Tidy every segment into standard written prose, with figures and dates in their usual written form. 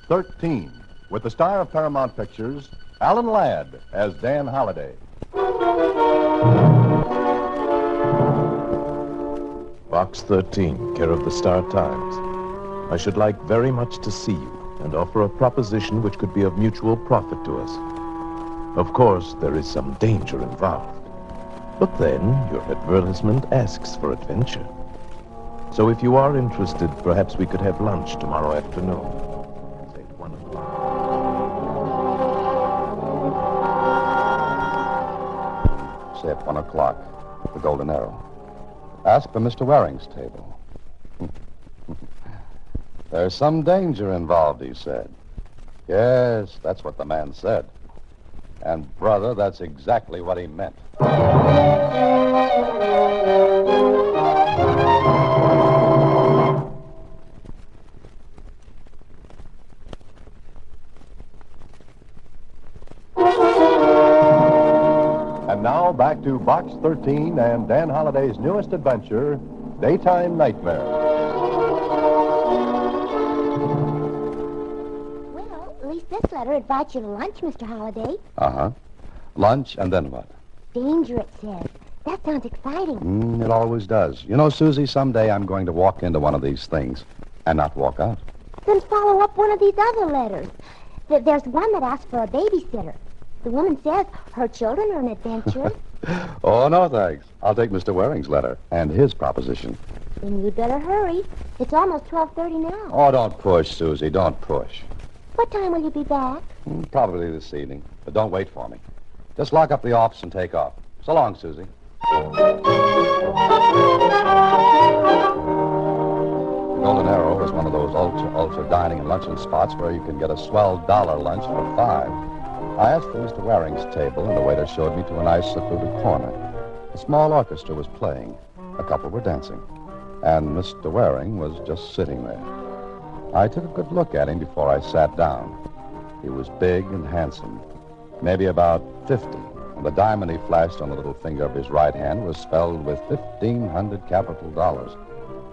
13, with the star of Paramount Pictures, Alan Ladd, as Dan Holliday. Box 13, care of the Star Times. I should like very much to see you and offer a proposition which could be of mutual profit to us. Of course, there is some danger involved. But then, your advertisement asks for adventure. So if you are interested, perhaps we could have lunch tomorrow afternoon. Say 1 o'clock. Say at 1 o'clock, the Golden Arrow. Ask for Mr. Waring's table. There's some danger involved, he said. Yes, that's what the man said. And, brother, that's exactly what he meant. And now back to Box 13 and Dan Holliday's newest adventure, Daytime Nightmare. Well, at least this letter invites you to lunch, Mr. Holliday. Uh-huh. Lunch, and then what? Danger, it says. That sounds exciting. It always does. You know, Susie, someday I'm going to walk into one of these things and not walk out. Then follow up one of these other letters. There's one that asks for a babysitter. The woman says her children are an adventure. Oh, no, thanks. I'll take Mr. Waring's letter and his proposition. Then you'd better hurry. It's almost 12:30 now. Oh, don't push, Susie. Don't push. What time will you be back? Probably this evening. But don't wait for me. Just lock up the office and take off. So long, Susie. The Golden Arrow was one of those ultra dining and luncheon spots where you can get a swell dollar lunch for $5. I asked for Mr. Waring's table, and the waiter showed me to a nice secluded corner. A small orchestra was playing. A couple were dancing. And Mr. Waring was just sitting there. I took a good look at him before I sat down. He was big and handsome, maybe about 50. And the diamond he flashed on the little finger of his right hand was spelled with 1,500 capital dollars.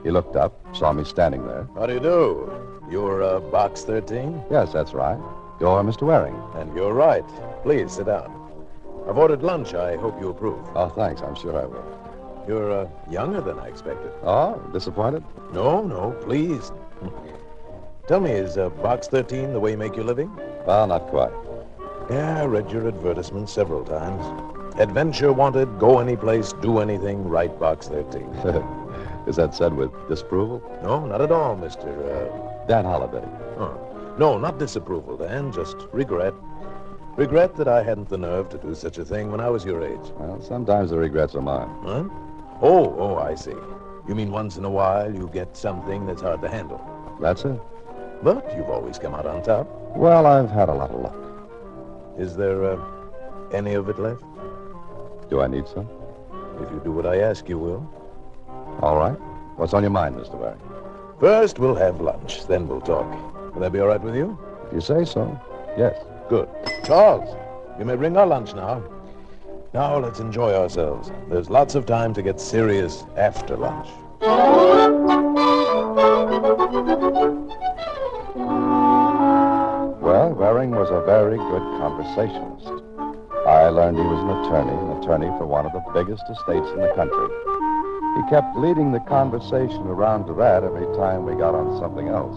He looked up, saw me standing there. How do you do? You're Box 13? Yes, that's right. You're Mr. Waring. And you're right. Please, sit down. I've ordered lunch. I hope you approve. Oh, thanks. I'm sure I will. You're younger than I expected. Oh, disappointed? No, please. Tell me, is Box 13 the way you make your living? Well, not quite. Yeah, I read your advertisement several times. Adventure wanted, go any place, do anything, write Box 13. Is that said with disapproval? No, not at all, Mr. Dan Holliday. Oh. No, not disapproval, Dan, just regret. Regret that I hadn't the nerve to do such a thing when I was your age. Well, sometimes the regrets are mine. Huh? Oh, I see. You mean once in a while you get something that's hard to handle. That's it. But you've always come out on top. Well, I've had a lot of luck. Is there any of it left? Do I need some? If you do what I ask, you will. All right. What's on your mind, Mr. Waring? First, we'll have lunch, then we'll talk. Will that be all right with you? If you say so, yes. Good. Charles, you may bring our lunch now. Now, let's enjoy ourselves. There's lots of time to get serious after lunch. Well, Waring was a very good conversationalist. I learned he was an attorney for one of the biggest estates in the country. He kept leading the conversation around to that every time we got on something else.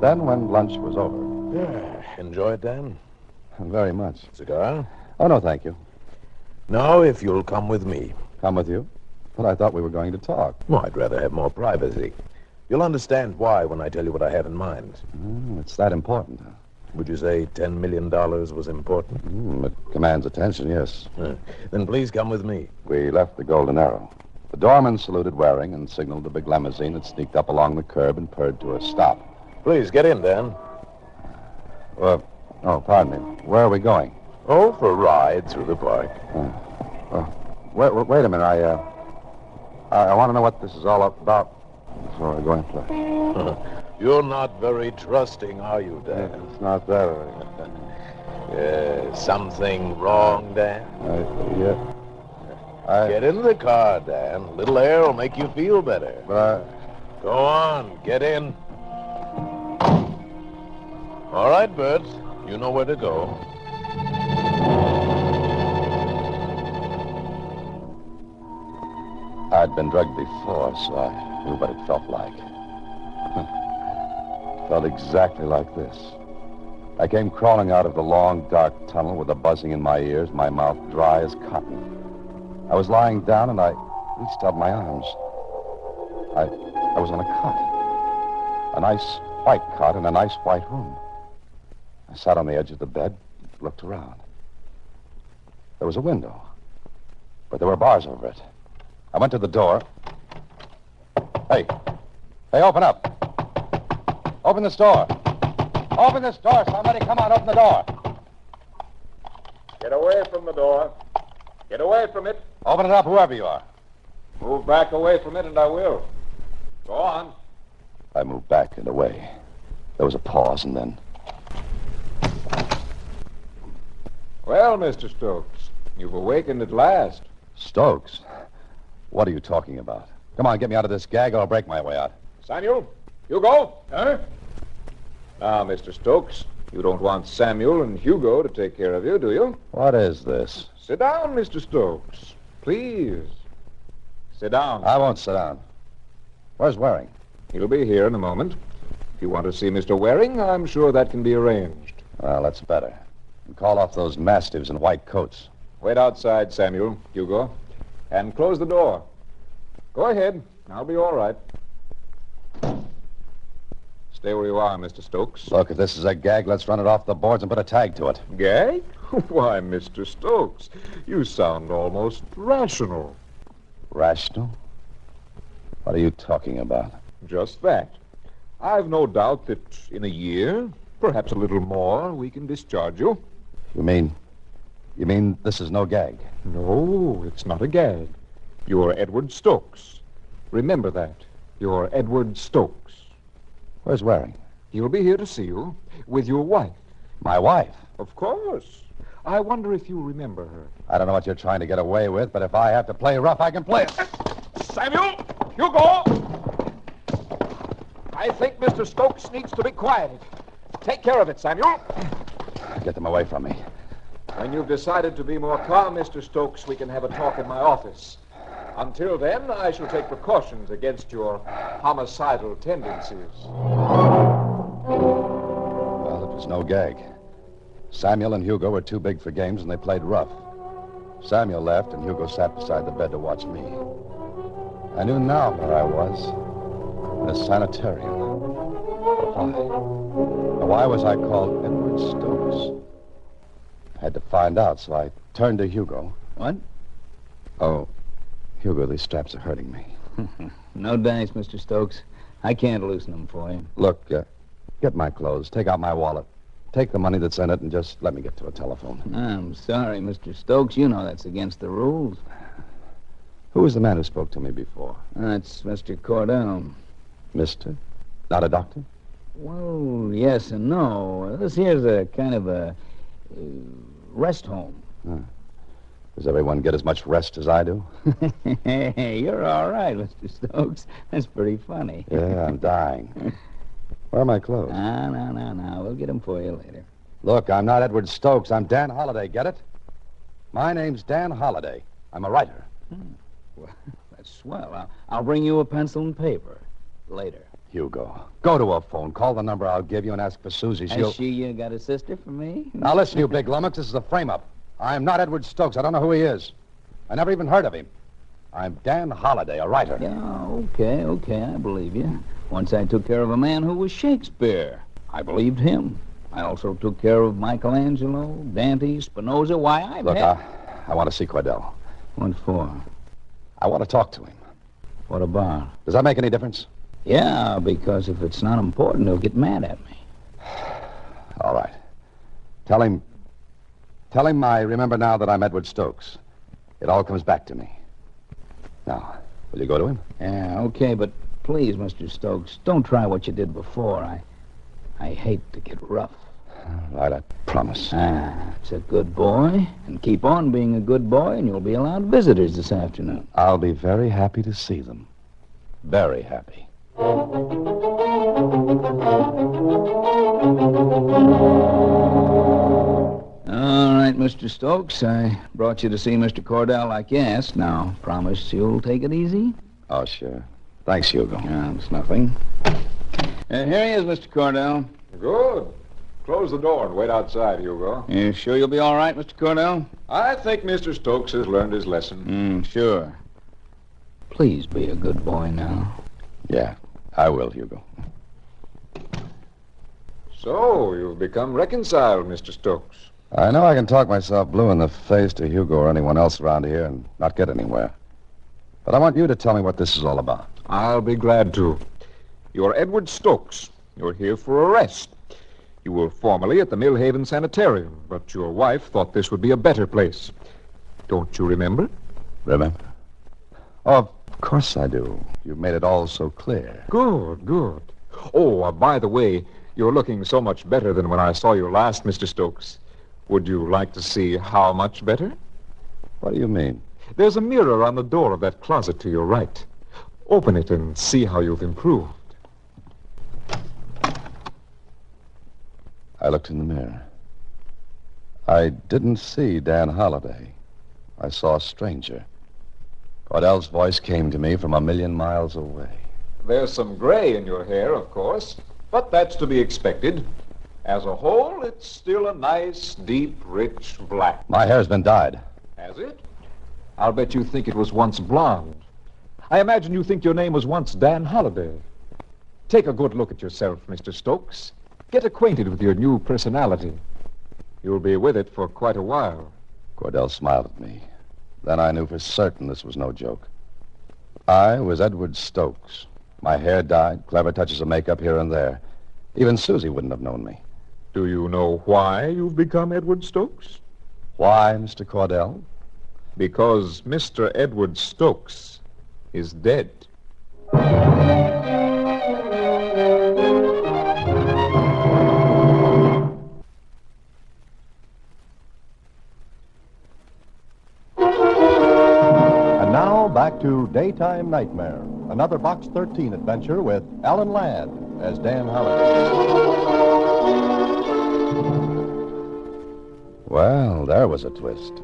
Then, when lunch was over... Yeah, enjoy it, Dan? Very much. Cigar? Oh, no, thank you. Now, if you'll come with me. Come with you? But I thought we were going to talk. Well, I'd rather have more privacy. You'll understand why when I tell you what I have in mind. It's that important, huh? Would you say $10 million was important? It commands attention, yes. Then please come with me. We left the Golden Arrow. The doorman saluted Waring and signaled the big limousine that sneaked up along the curb and purred to a stop. Please, get in, Dan. Pardon me. Where are we going? Oh, for a ride through the park. Wait a minute. I want to know what this is all about before I go in play. You're not very trusting, are you, Dan? It's not that. Something wrong, Dan? Yeah. Get in the car, Dan. A little air will make you feel better. But Go on, get in. All right, Bert. You know where to go. I'd been drugged before, so I knew what it felt like. It felt exactly like this. I came crawling out of the long, dark tunnel with a buzzing in my ears, my mouth dry as cotton. I was lying down, and I reached out my arms. I was on a cot. A nice white cot in a nice white room. I sat on the edge of the bed, looked around. There was a window, but there were bars over it. I went to the door. Hey, open up. Open this door. Open this door, somebody. Come on, open the door. Get away from the door. Get away from it. Open it up, whoever you are. Move back away from it, and I will. Go on. I moved back and away. There was a pause, and then... Well, Mr. Stokes, you've awakened at last. Stokes? What are you talking about? Come on, get me out of this gag, or I'll break my way out. Samuel, Hugo. Huh? Now, Mr. Stokes, you don't want Samuel and Hugo to take care of you, do you? What is this? Sit down, Mr. Stokes. Please. Sit down. I won't sit down. Where's Waring? He'll be here in a moment. If you want to see Mr. Waring, I'm sure that can be arranged. Well, that's better. And call off those mastiffs in white coats. Wait outside, Samuel, Hugo, and close the door. Go ahead. I'll be all right. Stay where you are, Mr. Stokes. Look, if this is a gag, let's run it off the boards and put a tag to it. Gag? Why, Mr. Stokes, you sound almost rational. Rational? What are you talking about? Just that. I've no doubt that in a year, perhaps a little more, we can discharge you. You mean this is no gag? No, it's not a gag. You're Edward Stokes. Remember that. You're Edward Stokes. Where's Waring? He'll be here to see you with your wife. My wife? Of course. I wonder if you remember her. I don't know what you're trying to get away with, but if I have to play rough, I can play it. Samuel! Hugo! I think Mr. Stokes needs to be quieted. Take care of it, Samuel. Get them away from me. When you've decided to be more calm, Mr. Stokes, we can have a talk in my office. Until then, I shall take precautions against your homicidal tendencies. Well, it was no gag. Samuel and Hugo were too big for games, and they played rough. Samuel left, and Hugo sat beside the bed to watch me. I knew now where I was. In a sanitarium. But why? Now, why was I called Edward Stokes? I had to find out, so I turned to Hugo. What? Oh, Hugo, these straps are hurting me. No dice, Mr. Stokes. I can't loosen them for you. Look, get my clothes, take out my wallet, take the money that's in it, and just let me get to a telephone. I'm sorry, Mr. Stokes. You know that's against the rules. Who was the man who spoke to me before? That's Mr. Cordell. Mister? Not a doctor? Well, yes and no. This here's a kind of a rest home. Does everyone get as much rest as I do? Hey, you're all right, Mr. Stokes. That's pretty funny. Yeah, I'm dying. Where are my clothes? No. We'll get them for you later. Look, I'm not Edward Stokes. I'm Dan Holliday, get it? My name's Dan Holliday. I'm a writer. Well, that's swell. I'll bring you a pencil and paper later. Hugo, go to a phone. Call the number I'll give you and ask for Susie. Has she got a sister for me? Now, listen, you big lummox. This is a frame-up. I'm not Edward Stokes. I don't know who he is. I never even heard of him. I'm Dan Holliday, a writer. Yeah, okay, I believe you. Once I took care of a man who was Shakespeare. I believed him. I also took care of Michelangelo, Dante, Spinoza. Why, Look, I want to see Cordell. What for? I want to talk to him. What about? Does that make any difference? Yeah, because if it's not important, he'll get mad at me. All right. Tell him I remember now that I'm Edward Stokes. It all comes back to me. Now, will you go to him? Yeah, okay, but please, Mr. Stokes, don't try what you did before. I hate to get rough. All right, I promise. It's a good boy. And keep on being a good boy, and you'll be allowed visitors this afternoon. I'll be very happy to see them. Very happy. Mr. Stokes. I brought you to see Mr. Cordell like you asked. Now, promise you'll take it easy? Oh, sure. Thanks, Hugo. Yeah, it's nothing. Here he is, Mr. Cordell. Good. Close the door and wait outside, Hugo. You sure you'll be all right, Mr. Cordell? I think Mr. Stokes has learned his lesson. Sure. Please be a good boy now. Yeah, I will, Hugo. So, you've become reconciled, Mr. Stokes. I know I can talk myself blue in the face to Hugo or anyone else around here and not get anywhere. But I want you to tell me what this is all about. I'll be glad to. You're Edward Stokes. You're here for arrest. You were formerly at the Millhaven Sanitarium, but your wife thought this would be a better place. Don't you remember? Remember? Oh, of course I do. You made it all so clear. Good, good. Oh, by the way, you're looking so much better than when I saw you last, Mr. Stokes. Would you like to see how much better? What do you mean? There's a mirror on the door of that closet to your right. Open it and see how you've improved. I looked in the mirror. I didn't see Dan Holliday. I saw a stranger. Cordell's voice came to me from 1,000,000 miles away. There's some gray in your hair, of course, but that's to be expected. As a whole, it's still a nice, deep, rich black. My hair's been dyed. Has it? I'll bet you think it was once blonde. I imagine you think your name was once Dan Holliday. Take a good look at yourself, Mr. Stokes. Get acquainted with your new personality. You'll be with it for quite a while. Cordell smiled at me. Then I knew for certain this was no joke. I was Edward Stokes. My hair dyed, clever touches of makeup here and there. Even Susie wouldn't have known me. Do you know why you've become Edward Stokes? Why, Mr. Cordell? Because Mr. Edward Stokes is dead. And now back to Daytime Nightmare, another Box 13 adventure with Alan Ladd as Dan Holliday. Well, there was a twist.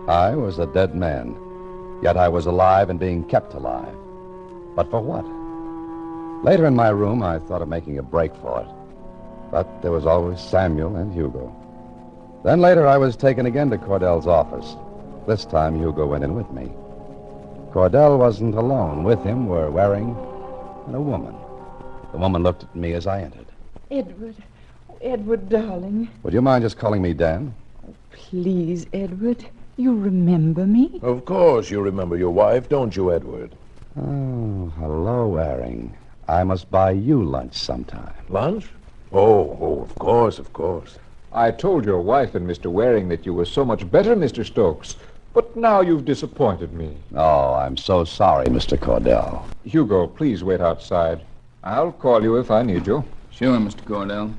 I was a dead man, yet I was alive and being kept alive. But for what? Later in my room, I thought of making a break for it. But there was always Samuel and Hugo. Then later, I was taken again to Cordell's office. This time, Hugo went in with me. Cordell wasn't alone. With him were Waring and a woman. The woman looked at me as I entered. Edward, darling. Would you mind just calling me Dan? Please, Edward. You remember me? Of course you remember your wife, don't you, Edward? Oh, hello, Waring. I must buy you lunch sometime. Lunch? Oh, of course. I told your wife and Mr. Waring that you were so much better, Mr. Stokes. But now you've disappointed me. Oh, I'm so sorry, Mr. Cordell. Hugo, please wait outside. I'll call you if I need you. Sure, Mr. Cordell.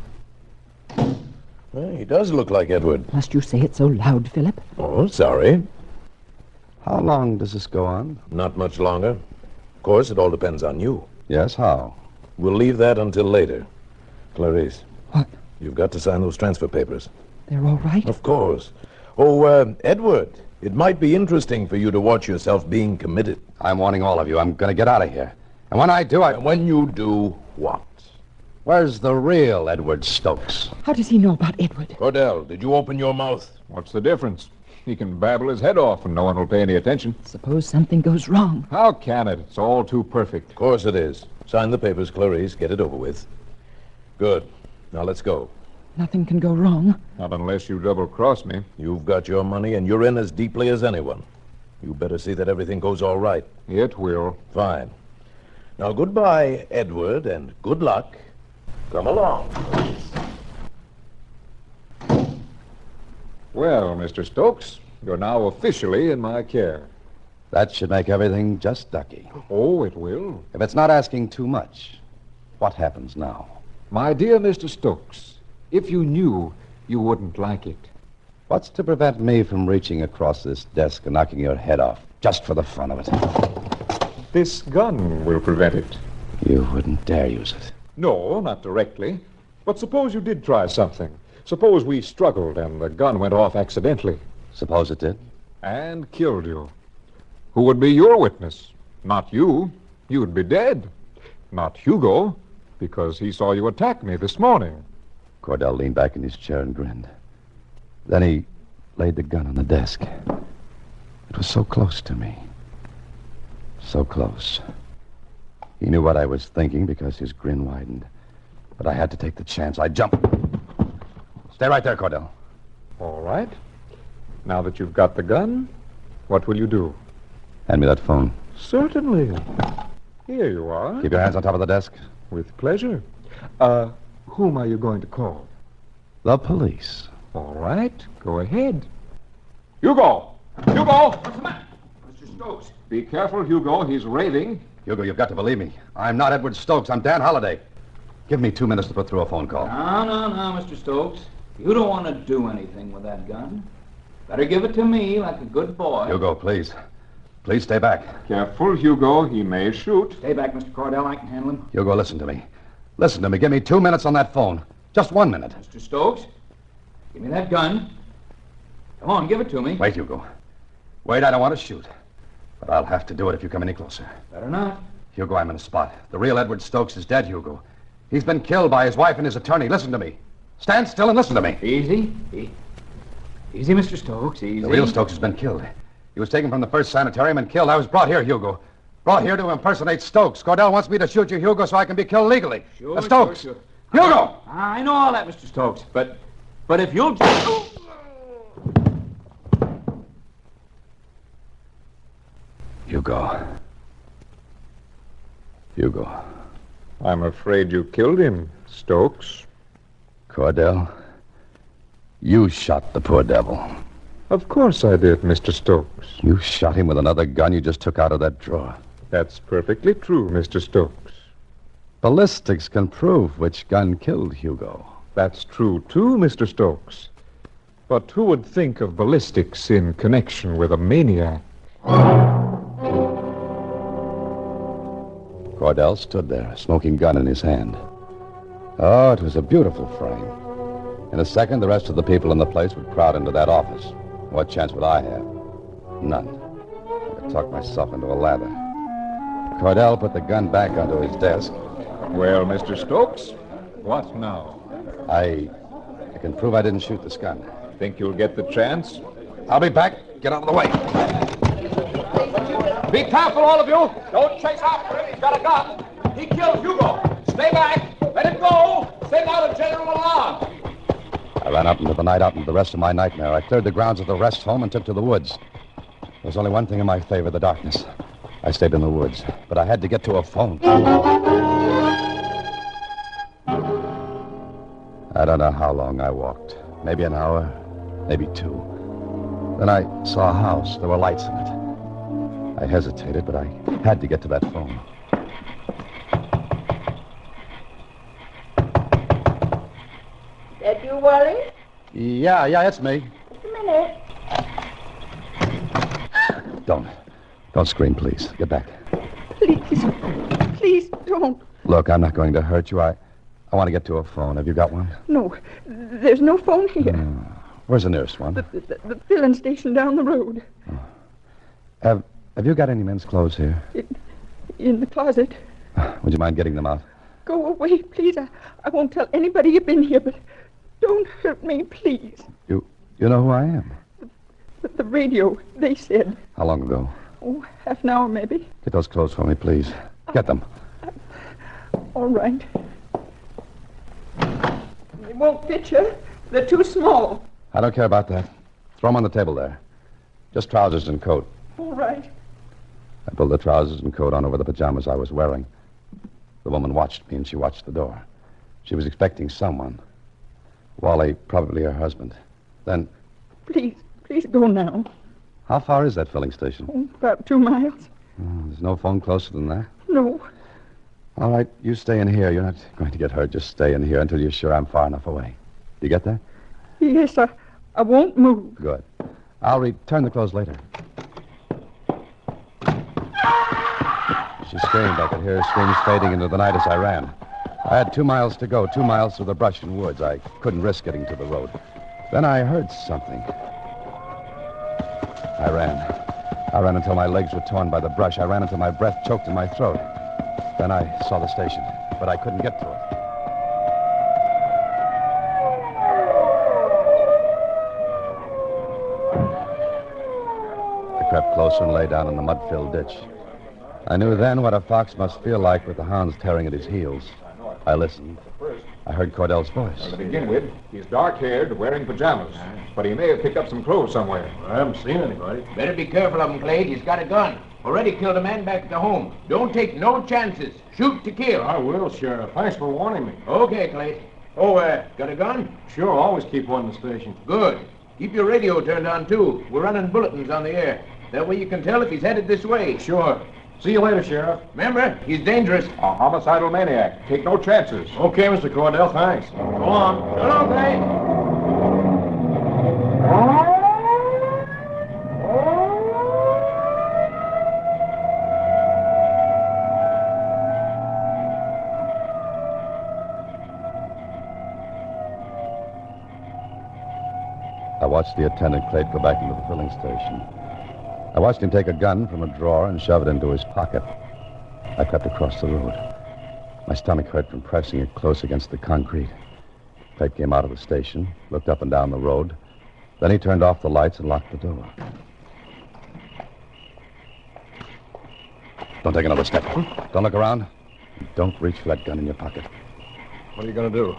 Well, he does look like Edward. Must you say it so loud, Philip? Oh, sorry. How long does this go on? Not much longer. Of course, it all depends on you. Yes, how? We'll leave that until later. Clarice. What? You've got to sign those transfer papers. They're all right? Of course. Oh, Edward, it might be interesting for you to watch yourself being committed. I'm warning all of you. I'm going to get out of here. And when I do, And when you do, what? Where's the real Edward Stokes? How does he know about Edward? Cordell, did you open your mouth? What's the difference? He can babble his head off and no one will pay any attention. Suppose something goes wrong. How can it? It's all too perfect. Of course it is. Sign the papers, Clarice. Get it over with. Good. Now let's go. Nothing can go wrong. Not unless you double-cross me. You've got your money, and you're in as deeply as anyone. You better see that everything goes all right. It will. Fine. Now, goodbye, Edward, and good luck. Come along. Well, Mr. Stokes, you're now officially in my care. That should make everything just ducky. Oh, it will. If it's not asking too much, what happens now? My dear Mr. Stokes, if you knew, you wouldn't like it. What's to prevent me from reaching across this desk and knocking your head off, just for the fun of it? This gun will prevent it. You wouldn't dare use it. No, not directly. But suppose you did try something. Suppose we struggled and the gun went off accidentally Suppose it did. and killed you. Who would be your witness? Not you. You'd be dead. Not Hugo, because he saw you attack me this morning. Cordell leaned back in his chair and grinned. Then he laid the gun on the desk. It was so close to me. So close. He knew what I was thinking because his grin widened. But I had to take the chance. I jumped. Stay right there, Cordell. All right. Now that you've got the gun, what will you do? Hand me that phone. Certainly. Here you are. Keep your hands on top of the desk. With pleasure. Whom are you going to call? The police. All right. Go ahead. Hugo! Hugo! What's the matter? Mr. Stokes. Be careful, Hugo. He's raving. Hugo, you've got to believe me. I'm not Edward Stokes. I'm Dan Holliday. Give me 2 minutes to put through a phone call. No, Mr. Stokes. You don't want to do anything with that gun. Better give it to me like a good boy. Hugo, please. Please stay back. Careful, Hugo. He may shoot. Stay back, Mr. Cordell. I can handle him. Hugo, listen to me. Listen to me. Give me 2 minutes on that phone. Just 1 minute. Mr. Stokes, give me that gun. Come on, give it to me. Wait, Hugo. Wait, I don't want to shoot. But I'll have to do it if you come any closer. Better not. Hugo, I'm in a spot. The real Edward Stokes is dead, Hugo. He's been killed by his wife and his attorney. Listen to me. Stand still and listen to me. Easy. Easy, Mr. Stokes, easy. The real Stokes has been killed. He was taken from the first sanitarium and killed. I was brought here, Hugo. Brought here to impersonate Stokes. Cordell wants me to shoot you, Hugo, so I can be killed legally. Sure, Stokes! sure. Hugo! I know all that, Mr. Stokes, but if you'll just... Hugo. Hugo. I'm afraid you killed him, Stokes. Cordell, you shot the poor devil. Of course I did, Mr. Stokes. You shot him with another gun you just took out of that drawer. That's perfectly true, Mr. Stokes. Ballistics can prove which gun killed Hugo. That's true, too, Mr. Stokes. But who would think of ballistics in connection with a maniac? Cordell stood there, a smoking gun in his hand. Oh, it was a beautiful frame. In a second, the rest of the people in the place would crowd into that office. What chance would I have? None. I could talk myself into a lather. Cordell put the gun back onto his desk. Well, Mr. Stokes, what now? I can prove I didn't shoot this gun. Think you'll get the chance? I'll be back. Get out of the way. Be careful, all of you. Don't chase after him. He's got a gun. He killed Hugo. Stay back. Let him go. Send out a general alarm. I ran out into the night, out into the rest of my nightmare. I cleared the grounds of the rest home and took to the woods. There was only one thing in my favor, the darkness. I stayed in the woods, but I had to get to a phone. I don't know how long I walked. Maybe an hour, maybe 2. Then I saw a house. There were lights in it. I hesitated, but I had to get to that phone. That you, Wally? Yeah, it's me. Just a minute. Don't scream, please. Get back. Please don't. Look, I'm not going to hurt you. I want to get to a phone. Have you got one? No, there's no phone here. Where's the nearest one? The filling station down the road. Have you got any men's clothes here? In the closet. Would you mind getting them out? Go away, please. I won't tell anybody you've been here, but don't hurt me, please. You know who I am? The radio, they said. How long ago? Oh, half an hour, maybe. Get those clothes for me, please. Get them. All right. They won't fit you. They're too small. I don't care about that. Throw them on the table there. Just trousers and coat. All right. I pulled the trousers and coat on over the pajamas I was wearing. The woman watched me, and she watched the door. She was expecting someone. Wally, probably her husband. Then, Please go now. how far is that filling station? Oh, about 2 miles. There's no phone closer than that. No. All right, you stay in here. You're not going to get hurt. Just stay in here until you're sure I'm far enough away. You get that? Yes, I won't move. Good. I'll return the clothes later. She screamed. I could hear her screams fading into the night as I ran. I had 2 miles to go, 2 miles through the brush and woods. I couldn't risk getting to the road. Then I heard something. I ran. I ran until my legs were torn by the brush. I ran until my breath choked in my throat. Then I saw the station, but I couldn't get to it. I crept closer and lay down in the mud-filled ditch. I knew then what a fox must feel like with the hounds tearing at his heels. I listened. I heard Cordell's voice. To begin with, he's dark-haired, wearing pajamas. But he may have picked up some clothes somewhere. I haven't seen anybody. Better be careful of him, Clay. He's got a gun. Already killed a man back at the home. Don't take no chances. Shoot to kill. I will, Sheriff. Thanks for warning me. Okay, Clay. Oh, got a gun? Sure, always keep one in the station. Good. Keep your radio turned on, too. We're running bulletins on the air. That way you can tell if he's headed this way. Sure. See you later, Sheriff. Remember, he's dangerous. A homicidal maniac. Take no chances. Okay, Mr. Cordell, thanks. Go on. So long, Clay. I watched the attendant, Clayt, go back into the filling station. I watched him take a gun from a drawer and shove it into his pocket. I crept across the road. My stomach hurt from pressing it close against the concrete. Clayt came out of the station, looked up and down the road. Then he turned off the lights and locked the door. Don't take another step. Don't look around. Don't reach for that gun in your pocket. What are you going to do?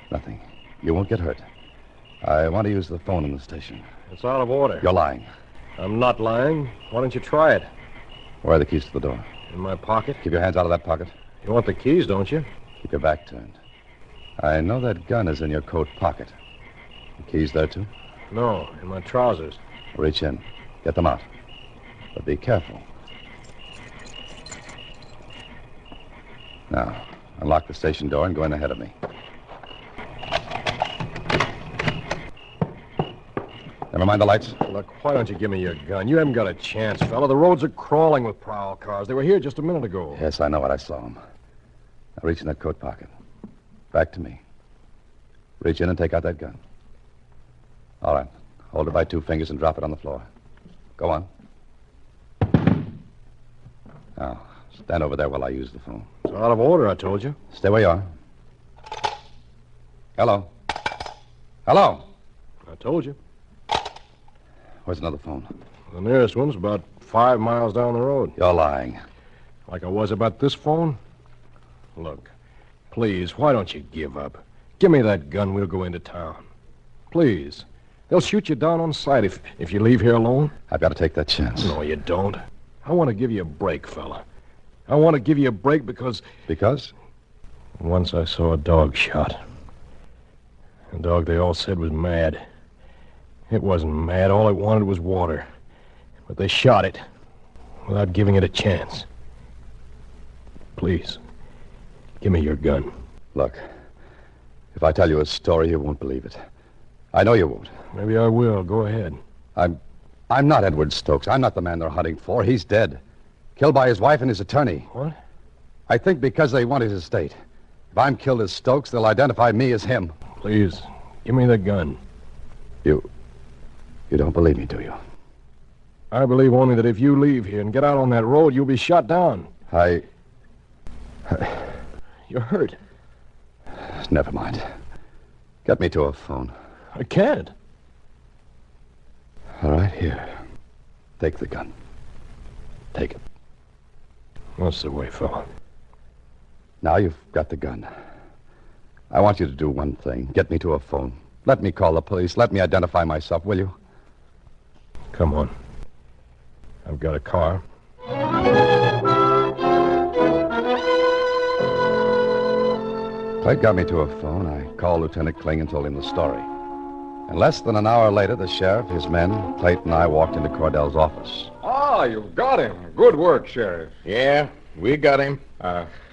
Nothing. You won't get hurt. I want to use the phone in the station. It's out of order. You're lying. I'm not lying. Why don't you try it? Where are the keys to the door? In my pocket? Keep your hands out of that pocket. You want the keys, don't you? Keep your back turned. I know that gun is in your coat pocket. The keys there, too? No, in my trousers. Reach in. Get them out. But be careful. Now, unlock the station door and go in ahead of me. Never mind the lights. Look, why don't you give me your gun? You haven't got a chance, fella. The roads are crawling with prowl cars. They were here just a minute ago. Yes, I know what I saw them. Now reach in that coat pocket. Back to me. Reach in and take out that gun. All right. Hold it by 2 fingers and drop it on the floor. Go on. Now, stand over there while I use the phone. It's out of order, I told you. Stay where you are. Hello? Hello? I told you. Where's another phone? The nearest one's about 5 miles down the road. You're lying. Like I was about this phone? Look, please, why don't you give up? Give me that gun, we'll go into town. Please. They'll shoot you down on sight if you leave here alone. I've got to take that chance. No, you don't. I want to give you a break, fella. I want to give you a break because... Because? Once I saw a dog shot. A dog they all said was mad. It wasn't mad. All it wanted was water. But they shot it without giving it a chance. Please, give me your gun. Look, if I tell you a story, you won't believe it. I know you won't. Maybe I will. Go ahead. I'm not Edward Stokes. I'm not the man they're hunting for. He's dead. Killed by his wife and his attorney. What? I think because they want his estate. If I'm killed as Stokes, they'll identify me as him. Please, give me the gun. You don't believe me, do you? I believe only that if you leave here and get out on that road, you'll be shot down. You're hurt. Never mind. Get me to a phone. I can't. All right, here. Take the gun. Take it. What's the way, fella? Now you've got the gun. I want you to do one thing. Get me to a phone. Let me call the police. Let me identify myself, will you? Come on. I've got a car. Clayt got me to a phone. I called Lieutenant Kling and told him the story. And less than an hour later, the sheriff, his men, Clayt, and I walked into Cordell's office. Ah, you've got him. Good work, Sheriff. Yeah, we got him.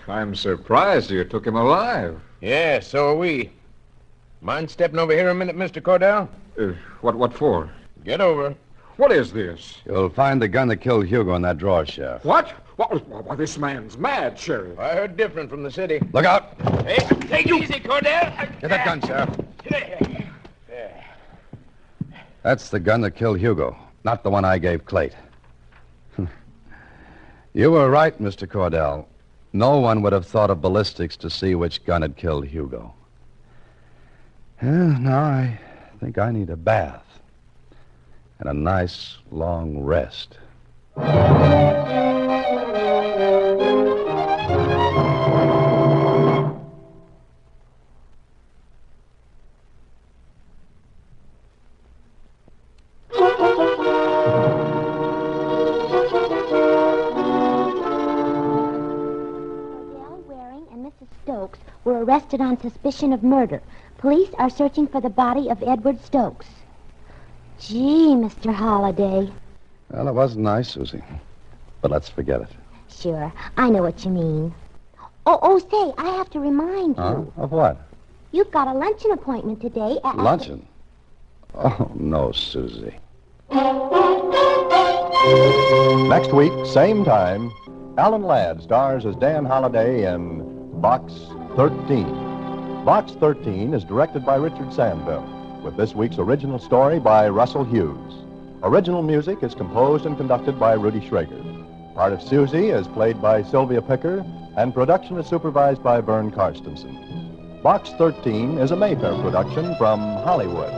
I'm surprised you took him alive. Yeah, so are we. Mind stepping over here a minute, Mr. Cordell? What for? Get over. What is this? You'll find the gun that killed Hugo in that drawer, Sheriff. What? Why, this man's mad, Sheriff. I heard different from the city. Look out! Hey, take it easy, Cordell. Get that gun, Sheriff. That's the gun that killed Hugo, not the one I gave Clayt. You were right, Mr. Cordell. No one would have thought of ballistics to see which gun had killed Hugo. Now I think I need a bath and a nice long rest. Stokes were arrested on suspicion of murder. Police are searching for the body of Edward Stokes. Gee, Mr. Holliday. Well, it wasn't nice, Susie. But let's forget it. Sure, I know what you mean. Oh, say, I have to remind you. Huh? Of what? You've got a luncheon appointment today at... Luncheon? Oh, no, Susie. Next week, same time, Alan Ladd stars as Dan Holliday in Box 13. Box 13 is directed by Richard Sandville, with this week's original story by Russell Hughes. Original music is composed and conducted by Rudy Schrager. Part of Susie is played by Sylvia Picker, and production is supervised by Vern Karstensen. Box 13 is a Mayfair production from Hollywood.